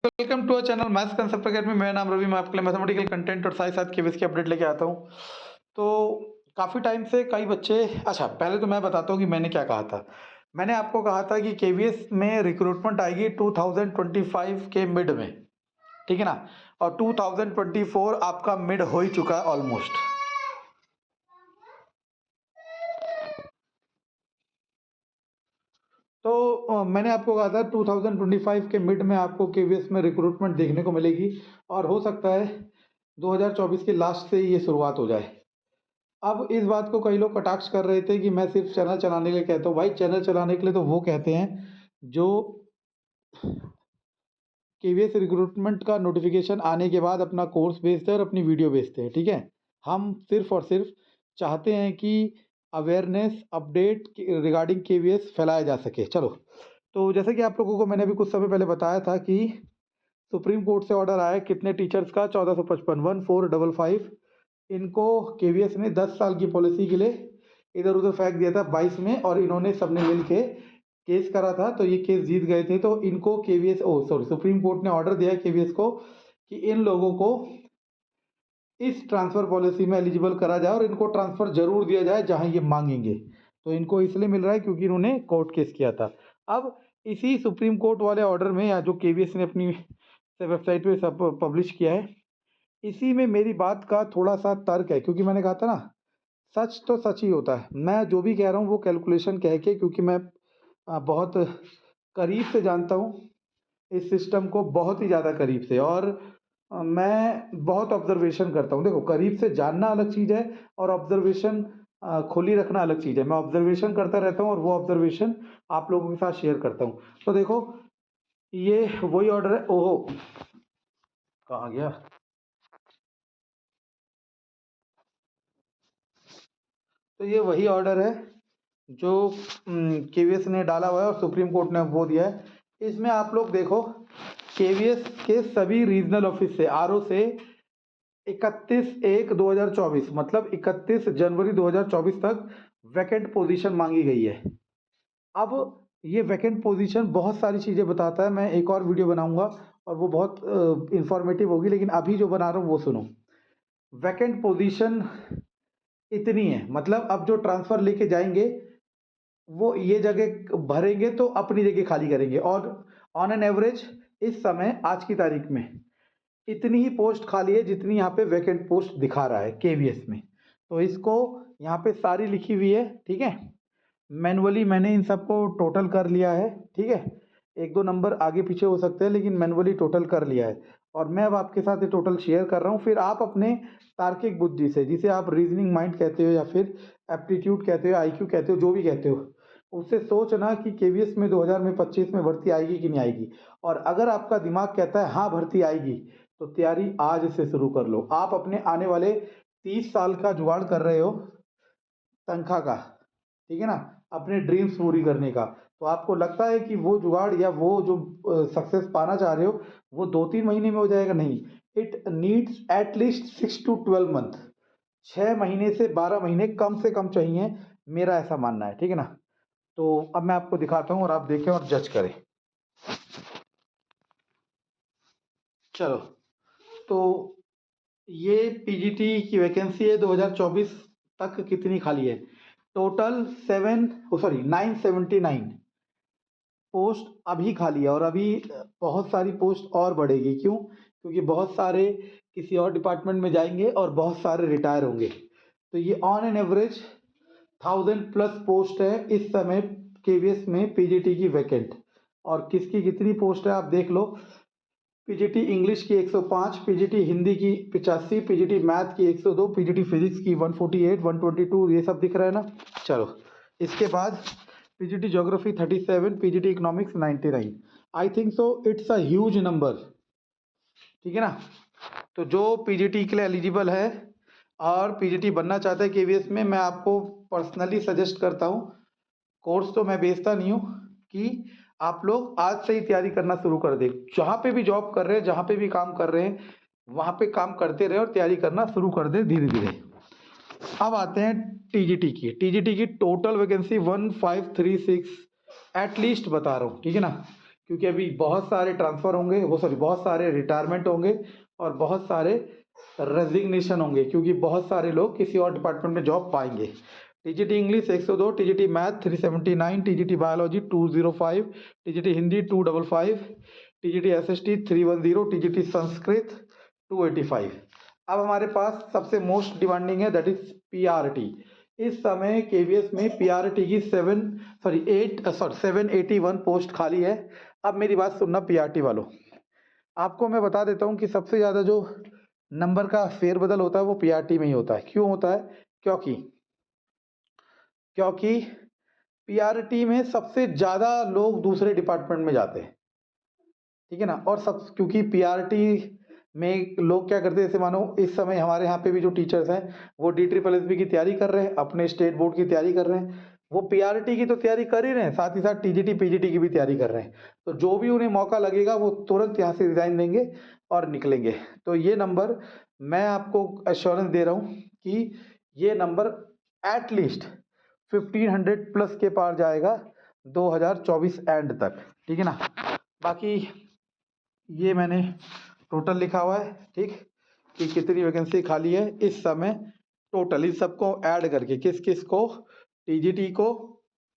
Welcome to our channel maths concept academy. मेरा नाम रवि। मैं आपके लिए मैथमेटिकल कंटेंट और साथ ही साथ केवीएस की अपडेट लेके आता हूँ। तो काफ़ी टाइम से कई बच्चे पहले तो मैं बताता हूँ कि मैंने क्या कहा था। मैंने आपको कहा था कि केवीएस में रिक्रूटमेंट आएगी 2025 के मिड में, ठीक है ना। और 2024 आपका मिड हो ही चुका है ऑलमोस्ट। तो मैंने आपको कहा था 2025 के मिड में आपको केवीएस में रिक्रूटमेंट देखने को मिलेगी और हो सकता है 2024 के लास्ट से ही ये शुरुआत हो जाए। अब इस बात को कई लोग कटाक्ष कर रहे थे कि मैं सिर्फ चैनल चलाने के लिए कहता हूँ। भाई चैनल चलाने के लिए तो वो कहते हैं जो केवीएस रिक्रूटमेंट का नोटिफिकेशन आने के बाद अपना कोर्स भेजते हैं और अपनी वीडियो भेजते हैं, ठीक है। हम सिर्फ और सिर्फ चाहते हैं कि अवेयरनेस अपडेट रिगार्डिंग केवीएस फैलाया जा सके। चलो, तो जैसे कि आप लोगों को मैंने अभी कुछ समय पहले बताया था कि सुप्रीम कोर्ट से ऑर्डर आया कितने टीचर्स का 1455 1455 इनको केवीएस ने 10 साल की पॉलिसी के लिए इधर उधर फेंक दिया था 22 में, और इन्होंने सबने मिल के केस करा था। तो ये केस जीत गए थे। तो इनको केवीएस सुप्रीम कोर्ट ने ऑर्डर दिया केवीएस को कि इन लोगों को इस ट्रांसफर पॉलिसी में एलिजिबल करा जाए और इनको ट्रांसफर जरूर दिया जाए जहां ये मांगेंगे। तो इनको इसलिए मिल रहा है क्योंकि इन्होंने कोर्ट केस किया था। अब इसी सुप्रीम कोर्ट वाले ऑर्डर में, या जो केवीएस ने अपनी वेबसाइट पे सब पब्लिश किया है, इसी में मेरी बात का थोड़ा सा तर्क है। क्योंकि मैंने कहा था ना, सच तो सच ही होता है। मैं जो भी कह रहा हूँ वो कैलकुलेशन कह के, क्योंकि मैं बहुत करीब से जानता हूँ इस सिस्टम को, बहुत ही ज़्यादा करीब से। और मैं बहुत ऑब्जर्वेशन करता हूँ। देखो, करीब से जानना अलग चीज़ है और ऑब्जर्वेशन खुली रखना अलग चीज़ है। मैं ऑब्जर्वेशन करता रहता हूँ और वो ऑब्जर्वेशन आप लोगों के साथ शेयर करता हूँ। तो देखो, ये वही ऑर्डर है। ओहो, कहाँ गया? तो ये वही ऑर्डर है जो केवीएस ने डाला हुआ है और सुप्रीम कोर्ट ने वो दिया है। इसमें आप लोग देखो, केवीएस के सभी रीजनल ऑफिस से, आरओ से 31/1/2024 मतलब 31 जनवरी 2024 तक वैकेंट पोजीशन मांगी गई है। अब ये वैकेंट पोजीशन बहुत सारी चीज़ें बताता है। मैं एक और वीडियो बनाऊंगा और वो बहुत इंफॉर्मेटिव होगी, लेकिन अभी जो बना रहा हूँ वो सुनो। वैकेंट पोजीशन इतनी है, मतलब अब जो ट्रांसफर लेके जाएंगे वो ये जगह भरेंगे तो अपनी जगह खाली करेंगे। और ऑन एन एवरेज इस समय, आज की तारीख में, इतनी ही पोस्ट खाली है जितनी यहाँ पे वैकेंट पोस्ट दिखा रहा है केवीएस में। तो इसको यहाँ पे सारी लिखी हुई है, ठीक है। मैनुअली मैंने इन सबको टोटल कर लिया है, ठीक है। एक दो नंबर आगे पीछे हो सकते हैं, लेकिन मैनुअली टोटल कर लिया है। और मैं अब आपके साथ ये टोटल शेयर कर रहा हूँ। फिर आप अपने तार्किक बुद्धि से, जिसे आप रीजनिंग माइंड कहते हो या फिर एप्टीट्यूड कहते हो, आईक्यू कहते हो, जो भी कहते हो, उससे सोचना कि केवीएस में 2025 में भर्ती आएगी कि नहीं आएगी। और अगर आपका दिमाग कहता है हाँ भर्ती आएगी, तो तैयारी आज से शुरू कर लो। आप अपने आने वाले 30 साल का जुगाड़ कर रहे हो, तनख्वाह का, ठीक है ना, अपने ड्रीम्स पूरी करने का। तो आपको लगता है कि वो जुगाड़ या वो जो सक्सेस पाना चाह रहे हो वो 2-3 महीने में हो जाएगा? नहीं, it needs at least 6 to 12 month. 6 महीने से 12 महीने कम से कम चाहिए, मेरा ऐसा मानना है, ठीक है ना। तो अब मैं आपको दिखाता हूँ और आप देखें और जज करें। चलो, तो ये पीजीटी की वैकेंसी है 2024 तक। कितनी खाली है? टोटल 979 पोस्ट अभी खाली है। और अभी बहुत सारी पोस्ट और बढ़ेगी। क्यों? क्योंकि बहुत सारे किसी और डिपार्टमेंट में जाएंगे और बहुत सारे रिटायर होंगे। तो ये ऑन एन एवरेज 1000+ पोस्ट है इस समय केवीएस में पीजीटी की वैकेंट। और किसकी कितनी पोस्ट है आप देख लो। पीजीटी इंग्लिश की 105, पीजीटी हिंदी की 85, पीजीटी मैथ की 102, पीजीटी फिजिक्स की 148, 122, ये सब दिख रहा है ना। चलो, इसके बाद PGT geography 37, PGT economics 99। I think so it's a huge number, ठीक है ना। तो जो पीजीटी के लिए एलिजिबल है और पीजीटी बनना चाहता है केवीएस में, मैं आपको पर्सनली सजेस्ट करता हूँ, कोर्स तो मैं बेचता नहीं हूँ, कि आप लोग आज से ही तैयारी करना शुरू कर दें। जहाँ पे भी जॉब कर रहे हैं, जहाँ पे भी काम कर रहे हैं, वहाँ पे काम करते रहे और तैयारी करना शुरू कर दें धीरे धीरे। अब आते हैं टीजीटी की टोटल वैकेंसी 1536 एटलीस्ट बता रहा हूँ, ठीक है ना। क्योंकि अभी बहुत सारे ट्रांसफ़र होंगे, बहुत सारे रिटायरमेंट होंगे और बहुत सारे रेजिग्नेशन होंगे, क्योंकि बहुत सारे लोग किसी और डिपार्टमेंट में जॉब पाएंगे। TGT English 102, TGT math 379, TGT biology 205, TGT Hindi 255, TGT SST 310, TGT Sanskrit 285। अब हमारे पास सबसे मोस्ट डिमांडिंग है, दैट इज पीआरटी। इस समय केवीएस में पीआरटी की 781 पोस्ट खाली है। अब मेरी बात सुनना पीआरटी वालों, आपको मैं बता देता हूं कि सबसे ज़्यादा जो नंबर का फेरबदल होता है वो पीआरटी में ही होता है। क्यों होता है? क्योंकि पीआरटी में सबसे ज़्यादा लोग दूसरे डिपार्टमेंट में जाते हैं, ठीक है ना। और सब क्योंकि पीआरटी में लोग क्या करते हैं, जैसे मानो इस समय हमारे यहाँ पे भी जो टीचर्स हैं वो DSSB की तैयारी कर रहे हैं, अपने स्टेट बोर्ड की तैयारी कर रहे हैं, वो पीआरटी की तो तैयारी कर ही रहे हैं, साथ ही साथ टीजीटी पीजीटी की भी तैयारी कर रहे हैं। तो जो भी उन्हें मौका लगेगा वो तुरंत यहाँ से रिजाइन देंगे और निकलेंगे। तो ये नंबर मैं आपको एश्योरेंस दे रहा हूँ कि ये नंबर एटलीस्ट 1500 प्लस के पार जाएगा 2024 एंड तक, ठीक है ना। बाकी ये मैंने टोटल लिखा हुआ है, ठीक, कि कितनी वैकेंसी खाली है इस समय टोटल, इस सबको ऐड करके, किस किस को, टीजीटी को,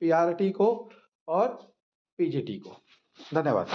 पीआरटी को और पीजीटी को। धन्यवाद।